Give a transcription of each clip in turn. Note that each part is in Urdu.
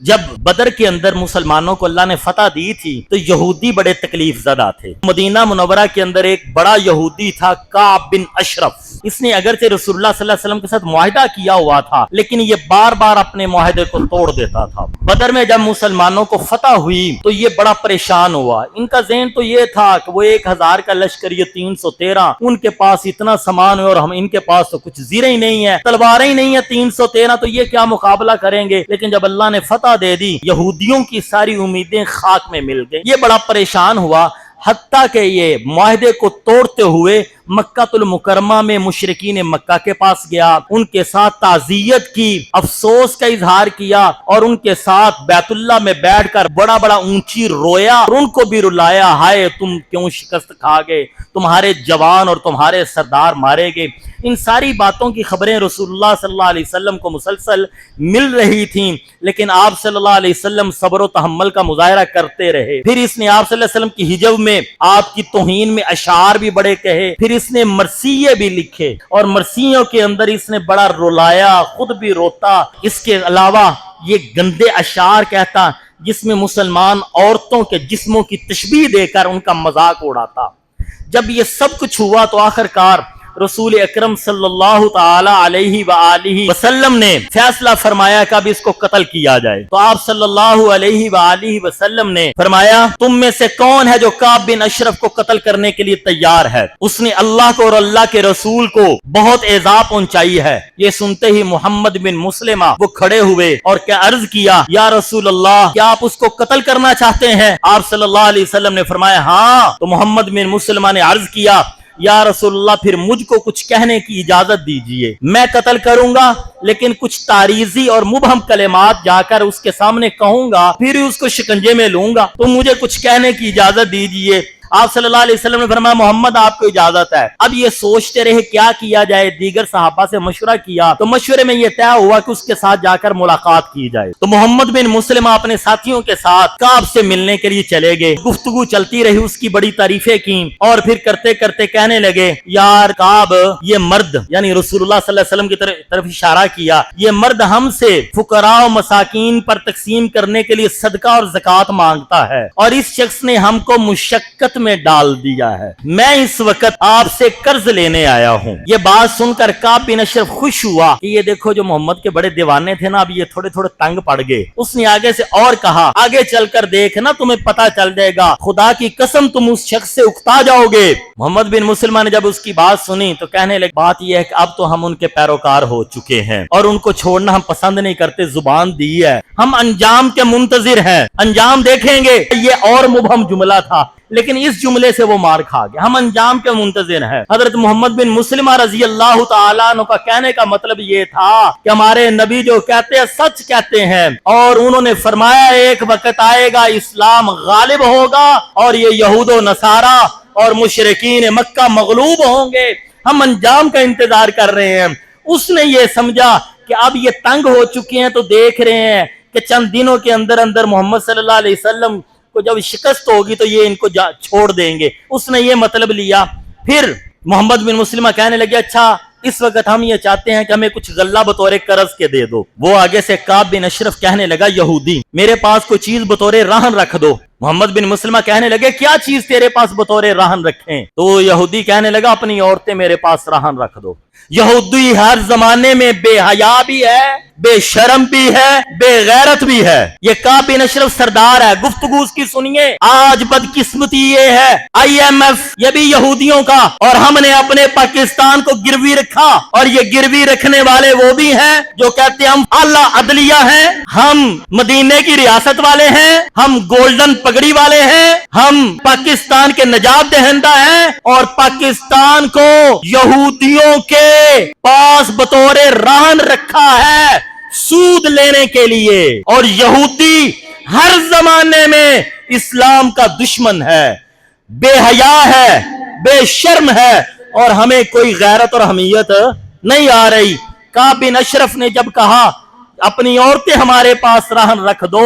جب بدر کے اندر مسلمانوں کو اللہ نے فتح دی تھی تو یہودی بڑے تکلیف زدہ تھے۔ مدینہ منورہ کے اندر ایک بڑا یہودی تھا کعب بن اشرف۔ اس نے اگرچہ رسول اللہ صلی اللہ علیہ وسلم کے ساتھ معاہدہ کیا ہوا تھا لیکن یہ بار بار اپنے معاہدے کو توڑ دیتا تھا۔ بدر میں جب مسلمانوں کو فتح ہوئی تو یہ بڑا پریشان ہوا۔ ان کا ذہن تو یہ تھا کہ وہ 1000 کا لشکر، یہ 313، ان کے پاس اتنا سامان ہے اور ہم ان کے پاس تو کچھ زیریں ہی نہیں ہے، تلواریں ہی نہیں ہے، 313، تو یہ کیا مقابلہ کریں گے۔ لیکن جب اللہ نے فتح دے دی، یہودیوں کی ساری امیدیں خاک میں مل گئیں۔ یہ بڑا پریشان ہوا، حتیٰ کہ یہ معاہدے کو توڑتے ہوئے مکہ المکرمہ میں مشرکین مکہ کے پاس گیا، ان کے ساتھ تعزیت کی، افسوس کا اظہار کیا اور ان کے ساتھ بیت اللہ میں بیٹھ کر بڑا اونچی رویا اور ان کو بھی رلایا، ہائے تم کیوں شکست کھا گئے، تمہارے جوان اور تمہارے سردار مارے گئے۔ ان ساری باتوں کی خبریں رسول اللہ صلی اللہ علیہ وسلم کو مسلسل مل رہی تھیں، لیکن آپ صلی اللہ علیہ وسلم صبر و تحمل کا مظاہرہ کرتے رہے۔ پھر اس نے آپ صلی اللہ علیہ وسلم کی ہجو میں آپ کی توہین میں اشعار بھی بڑے کہے، پھر اس نے مرثیے بھی لکھے اور مرثیوں کے اندر اس نے بڑا رلایا، خود بھی روتا۔ اس کے علاوہ یہ گندے اشعار کہتا جس میں مسلمان عورتوں کے جسموں کی تشبیہ دے کر ان کا مذاق اڑاتا۔ جب یہ سب کچھ ہوا تو آخر کار رسول اکرم صلی اللہ تعالی علیہ وآلہ وسلم نے فیصلہ فرمایا کہ اب اس کو قتل کیا جائے۔ تو آپ صلی اللہ علیہ وآلہ وسلم نے فرمایا تم میں سے کون ہے جو کعب بن اشرف کو قتل کرنے کے لیے تیار ہے؟ اس نے اللہ کو اور اللہ کے رسول کو بہت ایذا پہنچائی ہے۔ یہ سنتے ہی محمد بن مسلمہ وہ کھڑے ہوئے اور کیا عرض کیا، یا رسول اللہ کیا آپ اس کو قتل کرنا چاہتے ہیں؟ آپ صلی اللہ علیہ وسلم نے فرمایا ہاں۔ تو محمد بن مسلمہ نے عرض کیا، یا رسول اللہ پھر مجھ کو کچھ کہنے کی اجازت دیجئے، میں قتل کروں گا لیکن کچھ تعریضی اور مبہم کلمات جا کر اس کے سامنے کہوں گا، پھر اس کو شکنجے میں لوں گا، تو مجھے کچھ کہنے کی اجازت دیجئے۔ آپ صلی اللہ علیہ وسلم نے فرمایا محمد آپ کو اجازت ہے۔ اب یہ سوچتے رہے کیا کیا جائے، دیگر صحابہ سے مشورہ کیا تو مشورے میں یہ طے ہوا کہ اس کے ساتھ جا کر ملاقات کی جائے۔ تو محمد بن مسلمہ اپنے ساتھیوں کے ساتھ کعب سے ملنے کے لیے چلے گئے، گفتگو چلتی رہی، اس کی بڑی تعریفیں کی اور پھر کرتے کرتے کہنے لگے یار کعب یہ مرد، یعنی رسول اللہ صلی اللہ علیہ وسلم کی طرف اشارہ کیا، یہ مرد ہم سے فقراء و مساکین پر تقسیم کرنے کے لیے صدقہ اور زکوٰۃ مانگتا ہے اور اس شخص نے ہم کو مشقت میں ڈال دیا ہے، میں اس وقت آپ سے قرض لینے آیا ہوں۔ یہ بات سن کر کعب بن اشرف خوش ہوا کہ یہ دیکھو جو محمد کے بڑے دیوانے تھے نا اب یہ تھوڑے تنگ پڑ گئے۔ اس نے آگے سے اور کہا آگے چل کر دیکھنا تمہیں پتا چل جائے گا، خدا کی قسم تم اس شخص سے اکتا جاؤ گے۔ محمد بن مسلمہ نے جب اس کی بات سنی تو کہنے لگے بات یہ ہے کہ اب تو ہم ان کے پیروکار ہو چکے ہیں اور ان کو چھوڑنا ہم پسند نہیں کرتے، زبان دی ہے، ہم انجام کے منتظر ہیں، انجام دیکھیں گے۔ یہ اور مبہم جملہ تھا لیکن اس جملے سے وہ مار کھا گیا، ہم انجام کے منتظر ہیں۔ حضرت محمد بن مسلمہ رضی اللہ تعالیٰ عنہ کا کہنے کا مطلب یہ تھا کہ ہمارے نبی جو کہتے ہیں سچ کہتے ہیں، اور انہوں نے فرمایا ایک وقت آئے گا اسلام غالب ہوگا اور یہ یہود و نصارہ اور مشرکین مکہ مغلوب ہوں گے، ہم انجام کا انتظار کر رہے ہیں۔ اس نے یہ سمجھا کہ اب یہ تنگ ہو چکے ہیں تو دیکھ رہے ہیں کہ چند دنوں کے اندر اندر محمد صلی اللہ علیہ وسلم کو جب شکست ہوگی تو یہ ان کو چھوڑ دیں گے، اس نے یہ مطلب لیا۔ پھر محمد بن مسلمہ کہنے لگے اچھا اس وقت ہم یہ چاہتے ہیں کہ ہمیں کچھ غلہ بطور قرض کے دے دو۔ وہ آگے سے کعب بن اشرف کہنے لگا یہودی میرے پاس کوئی چیز بطور رہن رکھ دو۔ محمد بن مسلمہ کہنے لگے کیا چیز تیرے پاس بطور رہن رکھیں؟ تو یہودی کہنے لگا اپنی عورتیں میرے پاس رہن رکھ دو۔ یہودی ہر زمانے میں بے حیا بھی ہے، بے شرم بھی ہے، بے غیرت بھی ہے۔ یہ کعب بن اشرف سردار ہے، گفتگو اس کی سنیے۔ آج بدقسمتی یہ ہے IMF یہ بھی یہودیوں کا، اور ہم نے اپنے پاکستان کو گروی رکھا، اور یہ گروی رکھنے والے وہ بھی ہیں جو کہتے ہیں ہم اعلیٰ عدلیہ ہیں، ہم مدینے کی ریاست والے ہیں، ہم گولڈن پگڑی والے ہیں، ہم پاکستان کے نجات دہندہ ہیں، اور پاکستان کو یہودیوں کے پاس بطور رہن رکھا ہے سود لینے کے لیے، اور یہودی ہر زمانے میں اسلام کا دشمن ہے، بے حیا ہے، بے شرم ہے، اور ہمیں کوئی غیرت اور حمیت نہیں آ رہی۔ کعب بن اشرف نے جب کہا اپنی عورتیں ہمارے پاس رہن رکھ دو،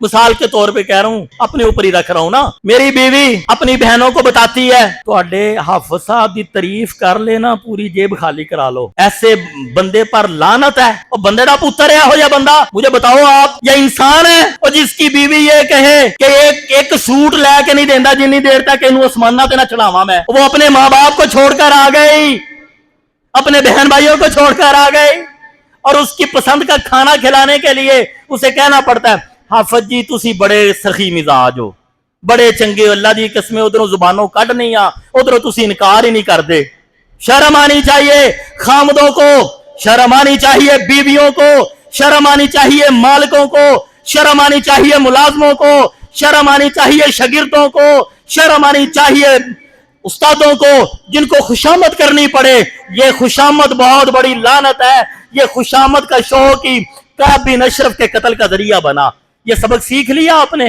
مثال کے طور پہ کہہ رہا ہوں, اپنے اوپر ہی رکھ رہا ہوں نا. میری بیوی اپنی بہنوں کو بتاتی ہے تواڈے حافظ صاحب دی تعریف کر لینا پوری جیب خالی کرا لو, ایسے بندے پر لعنت ہے. اور بندے دا پتر ہے ہو یا بندہ, مجھے بتاؤ آپ, یا انسان ہے اور جس کی بیوی یہ کہے کہ ایک سوٹ لے کے نہیں دیندا جنی دیر تک اینو آسماناں تے نہ چڑھاواں میں. وہ اپنے ماں باپ کو چھوڑ کر آ گئی, اپنے بہن بھائیوں کو چھوڑ کر آ گئی, اور اس کی پسند کا کھانا کھلانے کے لیے اسے کہنا پڑتا ہے حافظ جی تسی بڑے سخی مزاج ہو, بڑے چنگے ہو, اللہ دی قسم ادھروں زبانوں کڈ نہیں آ, ادھروں تسی انکار ہی نہیں کردے. شرم آنی چاہیے خامدوں کو, شرم آنی چاہیے بیویوں کو, شرم آنی چاہیے مالکوں کو, شرم آنی چاہیے ملازموں کو, شرم آنی چاہیے شاگردوں کو, شرم آنی چاہیے استادوں کو جن کو خوشامد کرنی پڑے. یہ خوشامد بہت بڑی لعنت ہے. یہ خوشامد کا شوق ہی کعب بن اشرف کے قتل کا ذریعہ بنا. یہ سبق سیکھ لیا آپ نے,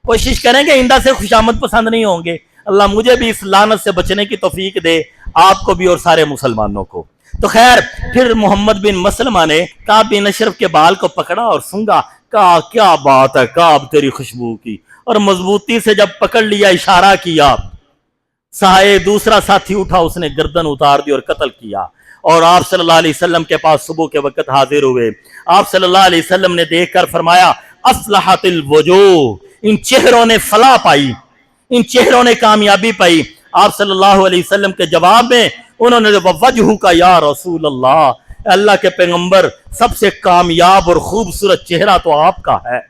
کوشش کریں کہ آئندہ سے خوشامد پسند نہیں ہوں گے. اللہ مجھے بھی اس لعنت سے بچنے کی توفیق دے, آپ کو بھی اور سارے مسلمانوں کو. تو خیر پھر محمد بن مسلمہ نے کعب بن اشرف کے بال کو پکڑا اور سونگا, کہا کیا بات ہے کعب تیری خوشبو کی, اور مضبوطی سے جب پکڑ لیا اشارہ کیا, دوسرا ساتھی اٹھا, اس نے گردن اتار دی اور قتل کیا. اور آپ صلی اللہ علیہ وسلم کے پاس صبح کے وقت حاضر ہوئے. آپ صلی اللہ علیہ وسلم نے دیکھ کر فرمایا اصلحت الوجوہ, ان چہروں نے فلاح پائی, ان چہروں نے کامیابی پائی. آپ صلی اللہ علیہ وسلم کے جواب میں انہوں نے وجہ کا یا رسول اللہ, اللہ کے پیغمبر سب سے کامیاب اور خوبصورت چہرہ تو آپ کا ہے.